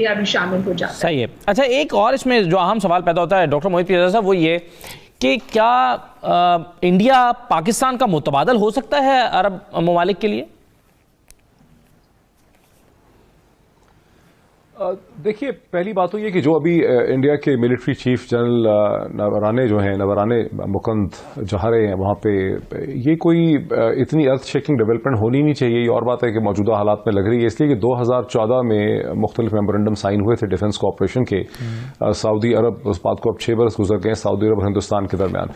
India भी शामिल हो जाता है। सही है। अच्छा, एक और इसमें जो अहम सवाल पैदा होता है डॉक्टर मोहित पिरज़ादा साहब, वो ये कि क्या इंडिया पाकिस्तान का मुतबादल हो सकता है अरब ममालिक के लिए? देखिए, पहली बात तो ये कि जो अभी इंडिया के मिलिट्री चीफ जनरल नवराने जो हैं, नवराने मुकंद जा रहे हैं वहाँ पे, ये कोई इतनी अर्थ शेकिंग डेवलपमेंट होनी नहीं चाहिए। ये और बात है कि मौजूदा हालात में लग रही है, इसलिए कि 2014 में मुख्तलिफ मेमोरेंडम साइन हुए थे डिफेंस कोऑपरेशन के सऊदी अरब, उस बात को अब 6 बरस गुजर गए सऊदी अरब और हिंदुस्तान के दरमियान।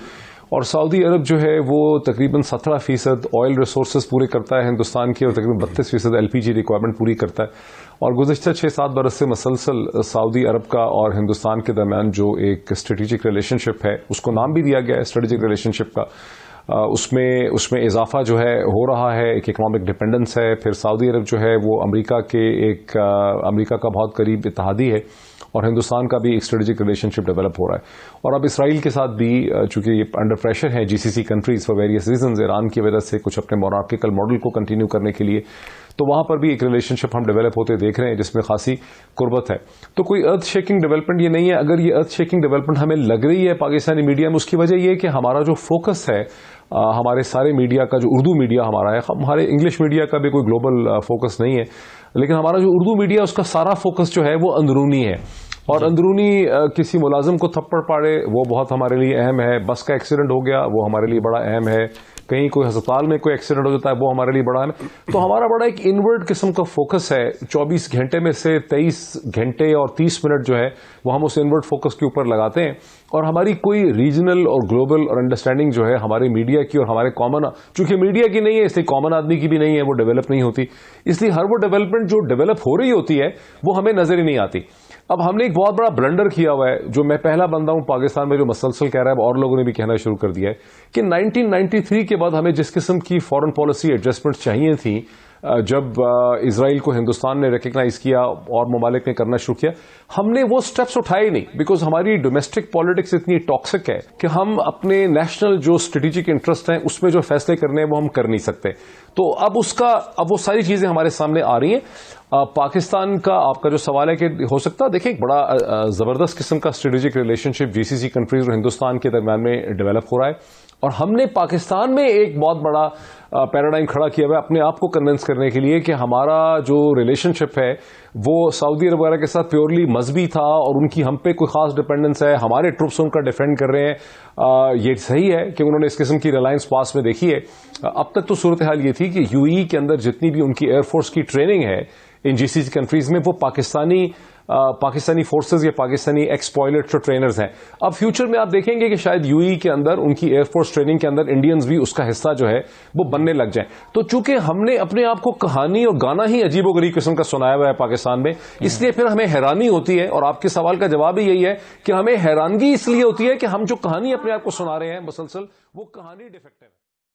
और सऊदी अरब जो है वो तकरीबन 17% ऑयल रिसोर्सेज पूरे करता है हिंदुस्तान की, और तकरीबन 32% LPG रिक्वायरमेंट पूरी करता है। और गुज़श्ता 6-7 बरस से मसलसल सऊदी अरब का और हिंदुस्तान के दरमियान जो एक स्ट्रेटेजिक रिलेशनशिप है, उसको नाम भी दिया गया है स्ट्रेटेजिक रिलेशनशिप का, उसमें इजाफा जो है हो रहा है, एक इकोनॉमिक डिपेंडेंस है। फिर सऊदी अरब जो है वो अमेरिका का बहुत करीब इत्तेहादी है, और हिंदुस्तान का भी एक स्ट्रेटेजिक रिलेशनशिप डेवलप हो रहा है। और अब इसराइल के साथ भी चूंकि ये अंडर प्रेशर है GCC countries for various reasons, Iran की वजह से कुछ अपने मोनार्किकल मॉडल को कंटिन्यू करने के लिए, तो वहां पर भी एक रिलेशनशिप हम डेवलप होते देख रहे हैं जिसमें खासी कुर्बत है। तो कोई अर्थ शेकिंग डेवलपमेंट ये नहीं है। अगर ये अर्थ शेकिंग डेवलपमेंट हमें लग रही है पाकिस्तानी मीडिया में, उसकी वजह ये है कि हमारा जो फोकस है, हमारे सारे मीडिया का जो उर्दू मीडिया हमारा है, हमारे इंग्लिश मीडिया का भी कोई ग्लोबल फोकस नहीं है, लेकिन हमारा जो उर्दू मीडिया उसका सारा फोकस जो है वो अंदरूनी है। और अंदरूनी किसी मुलाजिम को थप्पड़ पाड़े वो बहुत हमारे लिए अहम है। बस का एक्सीडेंट हो गया वो हमारे लिए बड़ा अहम है। कहीं कोई अस्पताल में कोई एक्सीडेंट हो जाता है वो हमारे लिए बड़ा अहम है। तो हमारा बड़ा एक इनवर्ड किस्म का फोकस है। 24 घंटे में से 23 घंटे और 30 मिनट जो है वो हम उस इनवर्ड फोकस के ऊपर लगाते हैं। और हमारी कोई रीजनल और ग्लोबल और अंडरस्टैंडिंग जो है हमारे मीडिया की और हमारे कॉमन, चूंकि मीडिया की नहीं है इसलिए कॉमन आदमी की भी नहीं है, वो डेवलप नहीं होती। इसलिए हर वो डेवलपमेंट जो डेवलप हो रही होती है वो हमें नजर ही नहीं आती। अब हमने एक बहुत बड़ा ब्लंडर किया हुआ है, जो मैं पहला बंदा हूं पाकिस्तान में जो मसलसल कह रहा है, और लोगों ने भी कहना शुरू कर दिया है कि 1993 के बाद हमें जिस किस्म की फॉरेन पॉलिसी एडजस्टमेंट चाहिए थी, जब इजराइल को हिंदुस्तान ने रिकग्नाइज किया और ममालिक ने करना शुरू किया, हमने वो स्टेप्स उठाए नहीं, बिकॉज हमारी डोमेस्टिक पॉलिटिक्स इतनी टॉक्सिक है कि हम अपने नेशनल जो स्ट्रेटेजिक इंटरेस्ट हैं उसमें जो फैसले करने हैं वो हम कर नहीं सकते। तो अब वो सारी चीजें हमारे सामने आ रही हैं। पाकिस्तान का आपका जो सवाल है कि हो सकता है, देखिए एक बड़ा जबरदस्त किस्म का स्ट्रेटेजिक रिलेशनशिप GCC कंट्रीज और हिंदुस्तान के दरमियान में डेवलप हो रहा है, और हमने पाकिस्तान में एक बहुत बड़ा पैराडाइम खड़ा किया हुआ है अपने आप को कन्विंस करने के लिए कि हमारा जो रिलेशनशिप है वो सऊदी अरब वगैरह के साथ प्योरली मजहबी था, और उनकी हम पे कोई खास डिपेंडेंस है, हमारे ट्रुप्स उनका डिफेंड कर रहे हैं। ये सही है कि उन्होंने इस किस्म की रिलायंस पास में देखी है। अब तक तो सूरत हाल ये थी कि UAE के अंदर जितनी भी उनकी एयरफोर्स की ट्रेनिंग है इन GCC कंट्रीज में, वो पाकिस्तानी फोर्सेस या पाकिस्तानी एक्स पायलट जो ट्रेनर्स हैं। अब फ्यूचर में आप देखेंगे कि शायद UAE के अंदर उनकी एयरफोर्स ट्रेनिंग के अंदर इंडियंस भी उसका हिस्सा जो है वो बनने लग जाए। तो चूंकि हमने अपने आप को कहानी और गाना ही अजीबोगरीब किस्म का सुनाया हुआ है पाकिस्तान में, इसलिए फिर हमें हैरानी होती है। और आपके सवाल का जवाब ही यही है कि हमें हैरानगी इसलिए होती है कि हम जो कहानी अपने आप को सुना रहे हैं मुसलसल, वो कहानी डिफेक्टिव है।